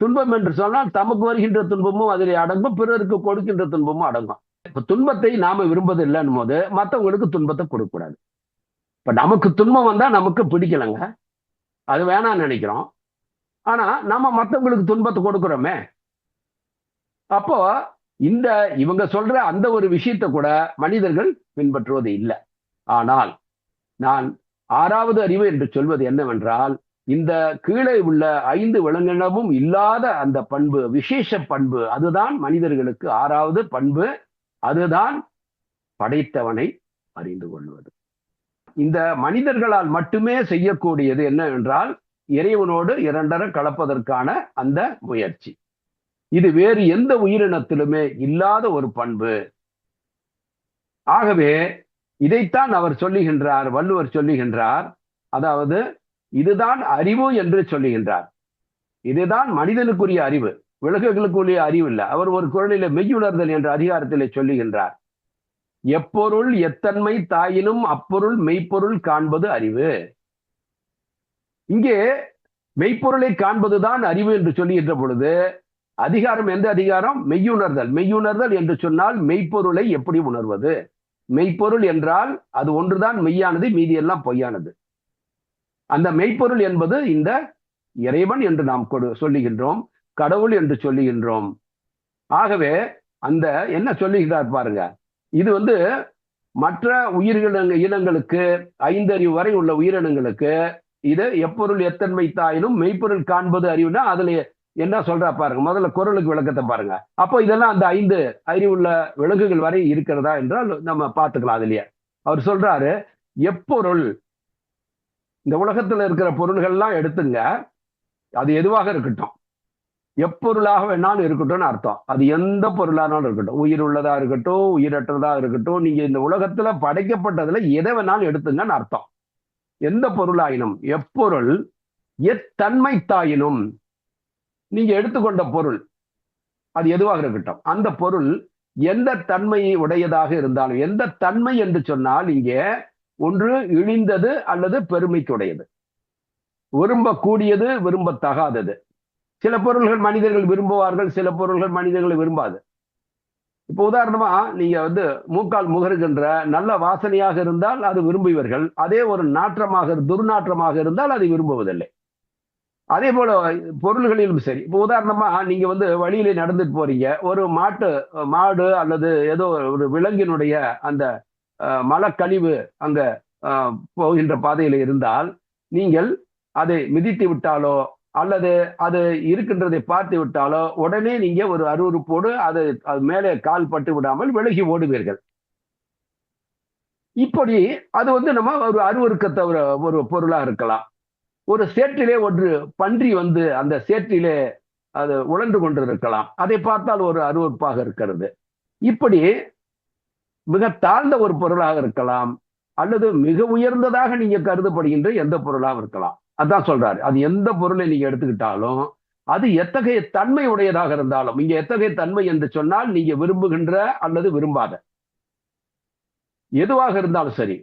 துன்பம் என்று சொன்னால் தமக்கு வருகின்ற துன்பமும் அதில் அடங்கும், பிறருக்கு கொடுக்கின்ற துன்பமும் அடங்கும். இப்ப துன்பத்தை நாம விரும்பது இல்லைன்னும் போது மற்றவங்களுக்கு துன்பத்தை கொடுக்க கூடாது. இப்ப நமக்கு துன்பம் வந்தா நமக்கு பிடிக்கலங்க, அது வேணாம்னு நினைக்கிறோம். ஆனா நம்ம மற்றவங்களுக்கு துன்பத்தை கொடுக்கிறோமே. அப்போ இந்த இவங்க சொல்ற அந்த ஒரு விஷயத்தை கூட மனிதர்கள் பின்பற்றுவது இல்லை. ஆனால் நான் ஆறாவது அறிவு என்று சொல்வது என்னவென்றால், இந்த கீழே உள்ள 5 விலங்கினமும் இல்லாத அந்த பண்பு, விசேஷ பண்பு, அதுதான் மனிதர்களுக்கு ஆறாவது பண்பு. அதுதான் படைத்தவனை அறிந்து கொள்வது. இந்த மனிதர்களால் மட்டுமே செய்யக்கூடியது என்னவென்றால், இறைவனோடு இரண்டரை கலப்பதற்கான அந்த முயற்சி. இது வேறு எந்த உயிரினத்திலுமே இல்லாத ஒரு பண்பு. ஆகவே இதைத்தான் அவர் சொல்லுகின்றார், வள்ளுவர் சொல்லுகின்றார். அதாவது இதுதான் அறிவு என்று சொல்லுகின்றார். இதுதான் மனிதனுக்குரிய அறிவு, விலங்குகளுக்குரிய அறிவு இல்லை. அவர் ஒரு குறளிலே மெய்யுணர்தல் என்ற அதிகாரத்திலே சொல்லுகின்றார். எப்பொருள் எத்தன்மை தாயினும் அப்பொருள் மெய்ப்பொருள் காண்பது அறிவு. இங்கே மெய்ப்பொருளை காண்பதுதான் அறிவு என்று சொல்லுகின்ற பொழுது, அதிகாரம் எந்த அதிகாரம்? மெய்யுணர்தல். மெய்யுணர்தல் என்று சொன்னால் மெய்ப்பொருளை எப்படி உணர்வது? மெய்ப்பொருள் என்றால் அது ஒன்றுதான் மெய்யானது, மீதி எல்லாம் பொய்யானது. அந்த மெய்ப்பொருள் என்பது இந்த இறைவன் என்று நாம் சொல்லுகின்றோம், கடவுள் என்று சொல்லுகின்றோம். ஆகவே அந்த என்ன சொல்லுகிறார் பாருங்க, இது மற்ற இனங்களுக்கு, 5 அறிவு வரை உள்ள உயிரினங்களுக்கு இது எப்பொருள் எத்தன்மை தாயினும் மெய்ப்பொருள் காண்பது அறிவுனா அதுல என்ன சொல்றா பாருங்க. முதல்ல குறளுக்கு விளக்கத்தை பாருங்க. அப்போ இதெல்லாம் அந்த 5 அறிவுள்ள விலங்குகள் வரை இருக்கிறதா என்றால் நம்ம பார்த்துக்கலாம். அதுலயே அவர் சொல்றாரு, எப்பொருள், இந்த உலகத்துல இருக்கிற பொருள்கள்லாம் எடுத்துங்க, அது எதுவாக இருக்கட்டும், எப்பொருளாக வேணாலும் இருக்கட்டும்னு அர்த்தம். அது எந்த பொருளானாலும் இருக்கட்டும், உயிர் உள்ளதா இருக்கட்டும், உயிரற்றதா இருக்கட்டும், நீங்க இந்த உலகத்துல படைக்கப்பட்டதுல எதை வேணாலும் எடுத்துங்கன்னு அர்த்தம். எந்த பொருளாயினும், எப்பொருள் எத்தன்மை தாயினும், நீங்க எடுத்துக்கொண்ட பொருள் அது எதுவாக இருக்கட்டும், அந்த பொருள் எந்த தன்மை உடையதாக இருந்தாலும், எந்த தன்மை என்று சொன்னால் இங்கே ஒன்று இழிந்தது அல்லது பெருமைக்குடையது, விரும்பக்கூடியது, விரும்பத்தகாதது. சில பொருள்கள் மனிதர்கள் விரும்புவார்கள், சில பொருள்கள் மனிதர்கள் விரும்பாது. இப்போ உதாரணமா நீங்க வந்து மூக்கால் முகருகின்ற நல்ல வாசனையாக இருந்தால் அது விரும்புவீர்கள். அதே ஒரு நாற்றமாக துர்நாற்றமாக இருந்தால் அதை விரும்புவதில்லை. அதே போல பொருள்களிலும் சரி. இப்போ உதாரணமா நீங்க வந்து வழியிலே நடந்துட்டு போறீங்க. ஒரு மாடு அல்லது ஏதோ ஒரு விலங்கினுடைய அந்த மலக்கழிவு அங்க அ போகின்ற பாதையில இருந்தால், நீங்கள் அதை மிதித்து விட்டாலோ, அல்லது அது இருக்கின்றதை பார்த்து விட்டாலோ, உடனே நீங்க ஒரு அருவருப்போடு அது மேலே கால் பட்டு விடாமல் விலகி ஓடுவீர்கள். இப்படி அது வந்து நம்ம ஒரு அருவருக்கத்த ஒரு பொருளா இருக்கலாம். ஒரு சேற்றிலே ஒன்று பன்றி வந்து அந்த சேற்றிலே அது உழன்று கொண்டிருக்கலாம். அதை பார்த்தால் ஒரு அருவருப்பாக இருக்கிறது. இப்படி மிக தாழ்ந்த ஒரு பொருளாக இருக்கலாம். அல்லது மிக உயர்ந்ததாக நீங்க கருதப்படுகின்ற எந்த பொருளாக இருக்கலாம். அதான் சொல்றாரு. அது எந்த பொருளை நீங்க எடுத்துக்கிட்டாலும், அது எத்தகைய தன்மை உடையதாக இருந்தாலும், இங்க எத்தகைய தன்மை என்று சொன்னால், நீங்க விரும்புகின்ற அல்லது விரும்பாத எதுவாக இருந்தாலும் சரி.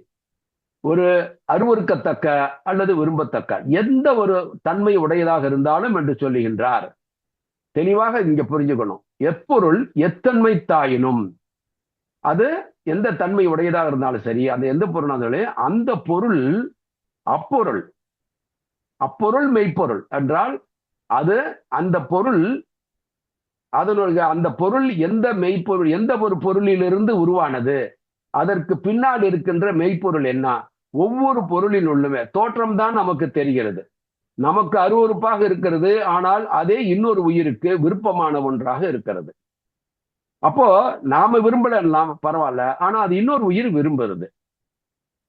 ஒரு அருவருக்கத்தக்க அல்லது விரும்பத்தக்க எந்த ஒரு தன்மை உடையதாக இருந்தாலும் என்று சொல்லுகின்றார். தெளிவாக இங்க புரிஞ்சுக்கணும். எப்பொருள் எத்தன்மை தாயினும் அது எந்த தன்மை உடையதாக இருந்தாலும் சரி, அந்த எந்த பொருளாக இருந்தாலும் அந்த பொருள் அப்பொருள். அப்பொருள் மெய்ப்பொருள் என்றால் அது அந்த பொருள் அதனுடைய அந்த பொருள் எந்த மெய்ப்பொருள் எந்த ஒரு பொருளிலிருந்து உருவானது, அதற்கு பின்னால் இருக்கின்ற மெய்ப்பொருள் என்ன? ஒவ்வொரு பொருளின் உள்ளுமே தோற்றம் தான் நமக்கு தெரிகிறது. நமக்கு அருவருப்பாக இருக்கிறது, ஆனால் அதே இன்னொரு உயிருக்கு விருப்பமான ஒன்றாக இருக்கிறது. அப்போ நாம விரும்பலாம் பரவாயில்ல, ஆனா அது இன்னொரு உயிர் விரும்புறது.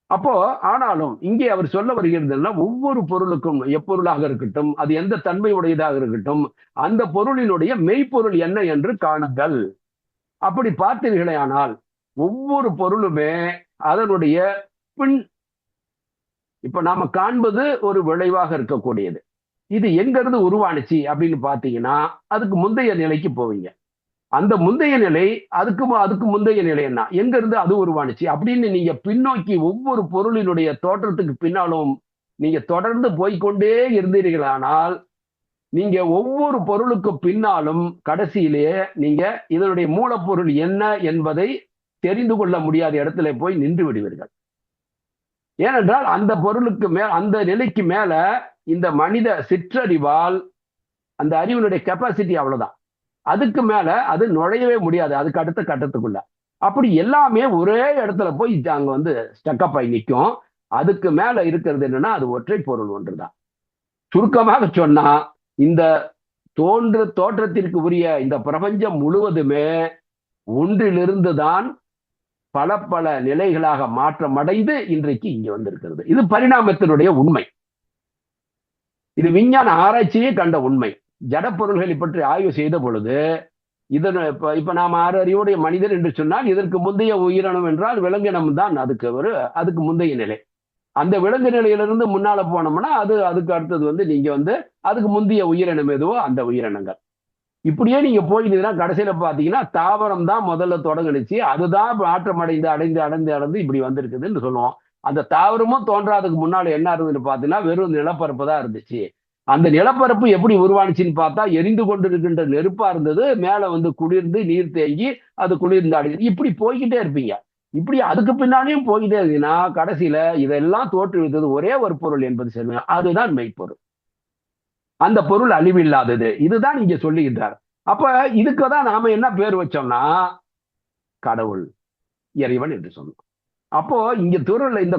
அப்போ ஆனாலும் இங்கே அவர் சொல்ல வருகிறது ஒவ்வொரு பொருளுக்கும் எப்பொருளாக இருக்கட்டும், அது எந்த தன்மை உடையதாக இருக்கட்டும், அந்த பொருளினுடைய மெய்ப்பொருள் என்ன என்று காணுங்கள். அப்படி பார்த்தீர்களே ஆனால் ஒவ்வொரு பொருளுமே அதனுடைய பின் இப்ப நாம காண்பது ஒரு விளைவாக இருக்கக்கூடியது. இது எங்க இருந்து உருவானுச்சு அப்படின்னு பாத்தீங்கன்னா அதுக்கு முந்தைய நிலைக்கு போவீங்க. அந்த முந்தைய நிலை அதுக்கு முந்தைய நிலை என்ன, எங்க இருந்து அது உருவானுச்சு அப்படின்னு நீங்க பின்னோக்கி ஒவ்வொரு பொருளினுடைய தோற்றத்துக்கு பின்னாலும் நீங்க தொடர்ந்து போய்கொண்டே இருந்தீர்களானால், நீங்க ஒவ்வொரு பொருளுக்கு பின்னாலும் கடைசியிலேயே நீங்க இதனுடைய மூலப்பொருள் என்ன என்பதை தெரிந்து கொள்ள முடியாத இடத்துல போய் நின்று விடுவீர்கள். ஏனென்றால் அந்த பொருளுக்கு மேல் அந்த நிலைக்கு மேல இந்த மனித சிற்றறிவால் அந்த அறிவினுடைய கெப்பாசிட்டி அவ்வளவுதான். அதுக்கு மேல அது நுழையவே முடியாது. அதுக்கு அடுத்த கட்டத்துக்குள்ள அப்படி எல்லாமே ஒரே இடத்துல போய் அங்க வந்து ஸ்டக்கப் ஆகி நிற்கும். அதுக்கு மேல இருக்கிறது என்னன்னா அது ஒற்றை பொருள் ஒன்றுதான். சுருக்கமாக சொன்னா இந்த தோற்றத்திற்கு உரிய இந்த பிரபஞ்சம் முழுவதுமே ஒன்றிலிருந்து தான் பல பல நிலைகளாக மாற்றமடைந்து இன்றைக்கு இங்க வந்திருக்கிறது. இது பரிணாமத்தினுடைய உண்மை. இது விஞ்ஞான ஆராய்ச்சியே கண்ட உண்மை. ஜட பொருள்களை பற்றி ஆய்வு செய்த பொழுது இப்ப நாம் 6 அறிவுடைய மனிதர் என்று சொன்னால் இதற்கு முந்தைய உயிரினம் என்றால் விலங்கினம் தான். அதுக்கு முந்தைய நிலை. அந்த விலங்கு நிலையிலிருந்து முன்னால போனோம்னா அதுக்கு அடுத்தது வந்து நீங்க வந்து அதுக்கு முந்தைய உயிரினம் எதுவோ அந்த உயிரினங்கள். இப்படியே நீங்க போயிருந்தீங்கன்னா கடைசியில பாத்தீங்கன்னா தாவரம் தான் முதல்ல தொடங்குனுச்சு. அதுதான் மாற்றம் அடைந்து இப்படி வந்திருக்குதுன்னு சொல்லுவோம். அந்த தாவரமும் தோன்றாதுக்கு முன்னால என்ன இருந்ததுன்னு பாத்தீங்கன்னா வெறும் நிலப்பரப்பு தான் இருந்துச்சு. அந்த நிலப்பரப்பு எப்படி உருவானுச்சுன்னு பார்த்தா எரிந்து கொண்டிருக்கின்ற நெருப்பா இருந்தது. மேல வந்து குளிர்ந்து நீர் தேங்கி அது குளிர்ந்து அடையுது. இப்படி போய்கிட்டே இருப்பீங்க. இப்படி அதுக்கு பின்னாலேயும் போய்கிட்டே இருந்தீங்கன்னா கடைசியில இதெல்லாம் தோற்றுவித்தது ஒரே ஒரு பொருள் என்பது சொல்லுங்க. அதுதான் மெய்ப்பொருள். அந்த பொருள் அழிவில்லாதது. இதுதான் இங்க சொல்லுகின்றார். அப்ப இதுக்குதான் நாம என்ன பேர் வச்சோம்னா கடவுள், இறைவன் என்று சொன்னோம். அப்போ இந்த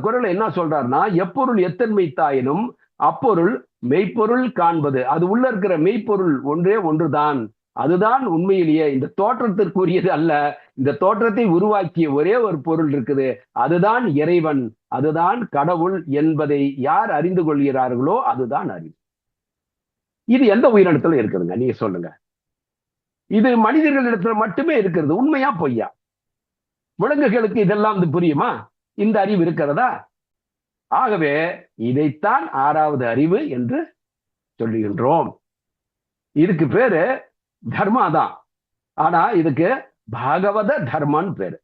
குரல்ல என்ன சொல்றாருன்னா, எப்பொருள் எத்தன்மை தாயினும் அப்பொருள் மெய்ப்பொருள் காண்பது. அது உள்ள இருக்கிற மெய்ப்பொருள் ஒன்றே ஒன்றுதான். அதுதான் உண்மையிலேயே இந்த தோற்றத்திற்குரியது அல்ல. இந்த தோற்றத்தை உருவாக்கிய ஒரே ஒரு பொருள் இருக்குது. அதுதான் இறைவன், அதுதான் கடவுள் என்பதை யார் அறிந்து கொள்கிறார்களோ அதுதான் அறிவு. இது எந்த உயிரினத்துல இருக்குதுங்க, நீங்க சொல்லுங்க. இது மனிதர்களிடத்துல மட்டுமே இருக்கிறது. உண்மையா பொய்யா? விலங்குகளுக்கு இதெல்லாம் புரியுமா? இந்த அறிவு இருக்கிறதா? ஆகவே இதைத்தான் 6வது அறிவு என்று சொல்லுகின்றோம். இதுக்கு பேரு தர்மாதான். ஆனா இதுக்கு பாகவத தர்மம் பேரு.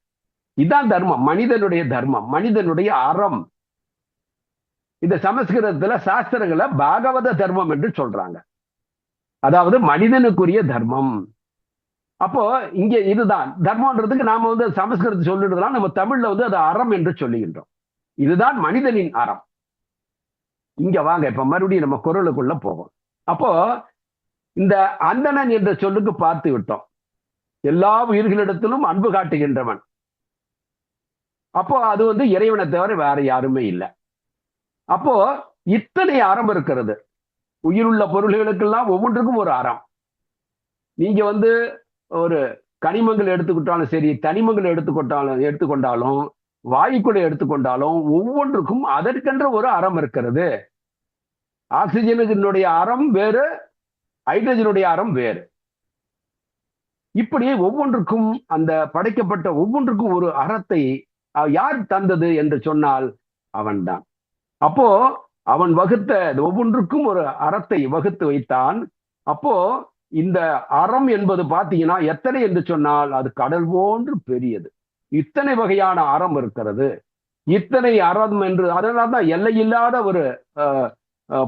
இதுதான் தர்மம், மனிதனுடைய தர்மம், மனிதனுடைய அறம். இந்த சமஸ்கிருதத்துல சாஸ்திரங்களை பாகவத தர்மம் என்று சொல்றாங்க. அதாவது மனிதனுக்குரிய தர்மம். அப்போ இங்க இதுதான் தர்மம்ன்றதுக்கு நாம வந்து சமஸ்கிருதத்தை சொல்லிடுறதுலாம் நம்ம தமிழ்ல வந்து அது அறம் என்று சொல்லுகின்றோம். இதுதான் மனிதனின் அறம். இங்க வாங்க இப்ப மறுபடியும் நம்ம குறளுக்குள்ள போவோம். அப்போ இந்த அந்தணன் என்ற சொல்லுக்கு பார்த்து விட்டோம். எல்லா உயிர்களிடத்திலும் அன்பு காட்டுகின்றவன். அப்போ அது வந்து இறைவனை தவிர வேற யாருமே இல்லை. அப்போ இத்தனை அறம் இருக்கிறது. உயிருள்ள பொருள்களுக்கெல்லாம் ஒவ்வொன்றுக்கும் ஒரு அறம். நீங்க வந்து ஒரு கனிமங்கள் எடுத்துக்கிட்டாலும் சரி, தனிமங்கள் எடுத்துக்கொண்டாலும் வாயுக்குள்ளே எடுத்துக்கொண்டாலும் ஒவ்வொன்றுக்கும் அதற்கென்ற ஒரு அறம் இருக்கிறது. ஆக்சிஜனுடைய அறம் வேறு, ஹைட்ரஜனுடைய அறம் வேறு. இப்படி ஒவ்வொன்றுக்கும் அந்த படைக்கப்பட்ட ஒவ்வொன்றுக்கும் ஒரு அறத்தை யார் தந்தது என்று சொன்னால் அவன்தான். அப்போ அவன் வகுத்த ஒவ்வொன்றுக்கும் ஒரு அறத்தை வகுத்து வைத்தான். அப்போ இந்த அறம் என்பது பாத்தீங்கன்னா எத்தனை என்று சொன்னால் அது கடல் போன்று பெரியது. இத்தனை வகையான அறம் இருக்கிறது. இத்தனை அறம் என்று அதனால்தான் எல்லையில்லாத ஒரு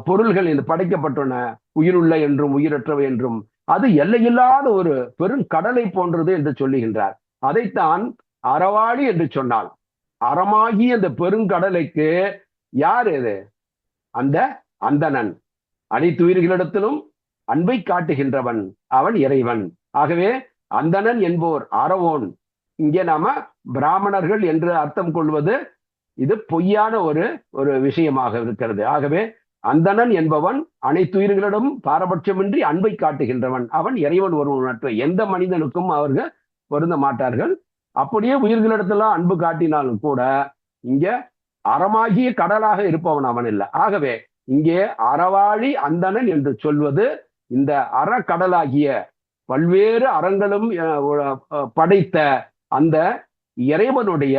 பொருள்கள் இந்த படைக்கப்பட்டுள்ளன. உயிருள்ள என்றும் உயிரற்றவை என்றும் அது எல்லையில்லாத ஒரு பெரும் கடலை போன்றது என்று சொல்லுகின்றார். அதைத்தான் அறவாளி என்று சொன்னால் அறமாகி அந்த பெருங்கடலைக்கு யார் இது? அந்த அந்தணன். அனைத்து உயிர்களிடத்திலும் அன்பை காட்டுகின்றவன் அவன் இறைவன். ஆகவே அந்தணன் என்போர் அறவோன். இங்கே நாம பிராமணர்கள் என்று அர்த்தம் கொள்வது இது பொய்யான ஒரு விஷயமாக இருக்கிறது. ஆகவே அந்தணன் என்பவன் அனைத்து உயிர்களிடம் பாரபட்சமின்றி அன்பை காட்டுகின்றவன். அவன் இறைவன் ஒருவனற்ற எந்த மனிதனுக்கும் அவர்கள் பொருந்த மாட்டார்கள். அப்படியே உயிர்களிடத்தெல்லாம் அன்பு காட்டினாலும் கூட இங்க அறமாகிய கடலாக இருப்பவன் அவன் இல்லை. ஆகவே இங்கே அறவாழி அந்தணன் என்று சொல்வது இந்த அறக்கடலாகிய பல்வேறு அறங்களும் படைத்த அந்த இறைவனுடைய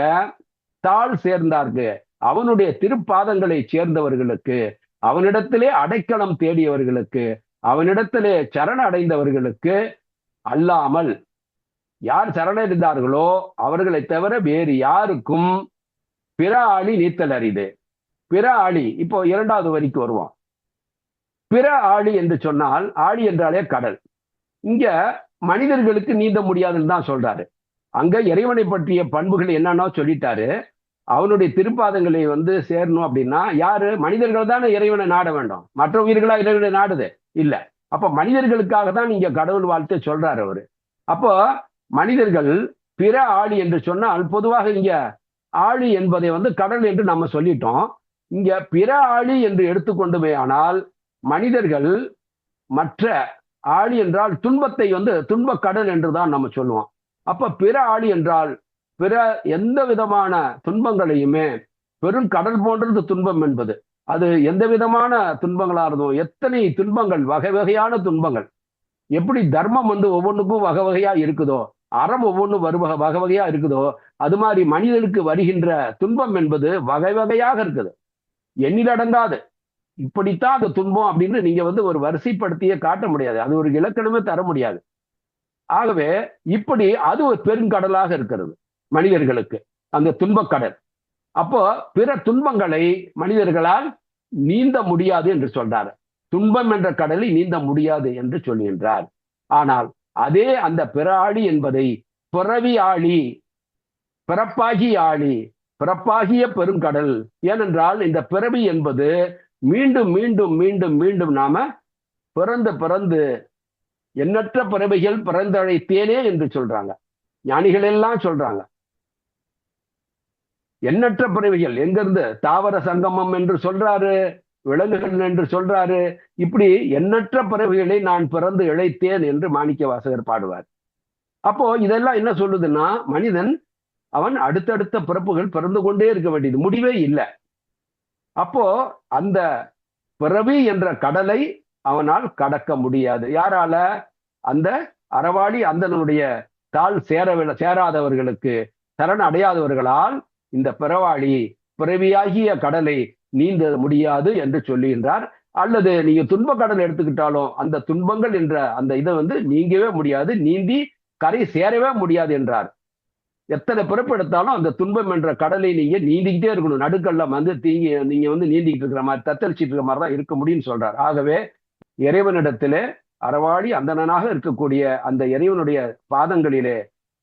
தாழ் சேர்ந்தார்க்கு, அவனுடைய திருப்பாதங்களை சேர்ந்தவர்களுக்கு, அவனிடத்திலே அடைக்கலம் தேடியவர்களுக்கு, அவனிடத்திலே சரண அடைந்தவர்களுக்கு அல்லாமல் யார் சரணடைந்தார்களோ அவர்களை தவிர வேறு யாருக்கும் பிற ஆளி நீத்தல் அரிது. பிற ஆளி இப்போ இரண்டாவது வரிக்கு வருவோம். பிற ஆளி என்று சொன்னால் ஆழி என்றாலே கடல். இங்க மனிதர்களுக்கு நீந்த முடியாதுன்னு தான் சொல்றாரு. அங்க இறைவனை பற்றிய பண்புகள் என்னன்னா சொல்லிட்டாரு. அவனுடைய திருப்பாதங்களை வந்து சேரணும் அப்படின்னா யாரு? மனிதர்கள் தானே இறைவனை நாட வேண்டும். மற்ற உயிர்களா இறைவனை நாடுது இல்ல. அப்ப மனிதர்களுக்காக தான் இங்க கடவுள் வாழ்த்து சொல்றாரு அவரு. அப்போ மனிதர்கள் பிற ஆழி என்று சொன்னால் பொதுவாக இங்க ஆழி என்பதை வந்து கடல் என்று நம்ம சொல்லிட்டோம். இங்க பிற ஆழி என்று எடுத்துக்கொண்டுமே ஆனால் மனிதர்கள் மற்ற ஆழி என்றால் துன்பத்தை வந்து துன்ப கடல் என்றுதான் நம்ம சொல்லுவோம். அப்ப பிற ஆழி என்றால் பிற எந்த விதமான துன்பங்களையுமே பெரும் கடல் போன்றது துன்பம் என்பது. அது எந்த விதமான துன்பங்களா இருந்தோம், எத்தனை துன்பங்கள், வகை வகையான துன்பங்கள். எப்படி தர்மம் வந்து ஒவ்வொன்றுக்கும் வகை வகையா இருக்குதோ, அறம் ஒவ்வொன்றும் வகை வகையா இருக்குதோ, அது மாதிரி மனிதனுக்கு வருகின்ற துன்பம் என்பது வகை வகையாக இருக்குது, எண்ணிலடங்காது. இப்படித்தான் அந்த துன்பம் அப்படின்னு நீங்க வந்து ஒரு வரிசைப்படுத்தியே காட்ட முடியாது, அது ஒரு இலக்கணமே தர முடியாது. ஆகவே இப்படி அது ஒரு பெருங்கடலாக இருக்கிறது மனிதர்களுக்கு, அந்த துன்பக்கடல். அப்போ பிற துன்பங்களை மனிதர்களால் நீந்த முடியாது என்று சொல்றாரு. துன்பம் என்ற கடலை நீந்த முடியாது என்று சொல்கின்றார். ஆனால் அதே அந்த பிற ஆழி என்பதை பிறவி ஆழி, பிறப்பாகி ஆழி, பிறப்பாகிய பெருங்கடல். ஏனென்றால் இந்த பிறவி என்பது மீண்டும் மீண்டும் மீண்டும் மீண்டும் நாம பிறந்து பிறந்து எண்ணற்ற பிறவைகள் பிறந்தழைத்தேனே என்று சொல்றாங்க ஞானிகள் எல்லாம் சொல்றாங்க. எண்ணற்ற பிறவிகள் எங்கிருந்து? தாவர சங்கமம் என்று சொல்றாரு, விலங்குகள் என்று சொல்றாரு. இப்படி எண்ணற்ற பிறவிகளை நான் பிறந்து இழைத்தேன் என்று மாணிக்க வாசகர் பாடுவார். அப்போ இதெல்லாம் என்ன சொல்லுதுன்னா, மனிதன் அவன் அடுத்தடுத்த பிறப்புகள் பிறந்து கொண்டே இருக்க வேண்டியது, முடிவே இல்லை. அப்போ அந்த பிறவி என்ற கடலை அவனால் கடக்க முடியாது. யாரால? அந்த அறவாளி அந்தனுடைய தாள் சேராதவர்களுக்கு, சரண அடையாதவர்களால் இந்த பிறவியாகிய கடலை நீந்த முடியாது என்று சொல்லுகின்றார். அல்லது நீங்க துன்ப கடல் எடுத்துக்கிட்டாலும் அந்த துன்பங்கள் என்ற அந்த இதை வந்து நீங்கவே முடியாது, நீந்தி கரை சேரவே முடியாது என்றார். எத்தனை பிறப்பு எடுத்தாலும் அந்த துன்பம் என்ற கடலை நீங்க நீந்திக்கிட்டே இருக்கணும். நடுக்கல்ல வந்து நீங்க வந்து நீந்திக்கிட்டு இருக்கிற மாதிரி, தத்தளிச்சிட்டு இருக்கிற மாதிரி தான் இருக்க முடியும்னு சொல்றார். ஆகவே இறைவனிடத்திலே அறவாழி அந்தணனாக இருக்கக்கூடிய அந்த இறைவனுடைய பாதங்களிலே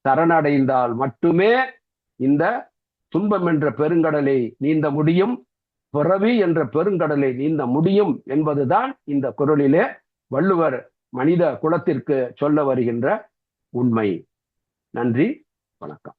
சரணடைந்தால் மட்டுமே இந்த துன்பம் என்ற பெருங்கடலை நீந்த முடியும், பிறவி என்ற பெருங்கடலை நீந்த முடியும் என்பதுதான் இந்த குறளிலே வள்ளுவர் மனித குலத்திற்கு சொல்ல வருகின்ற உண்மை. நன்றி, வணக்கம்.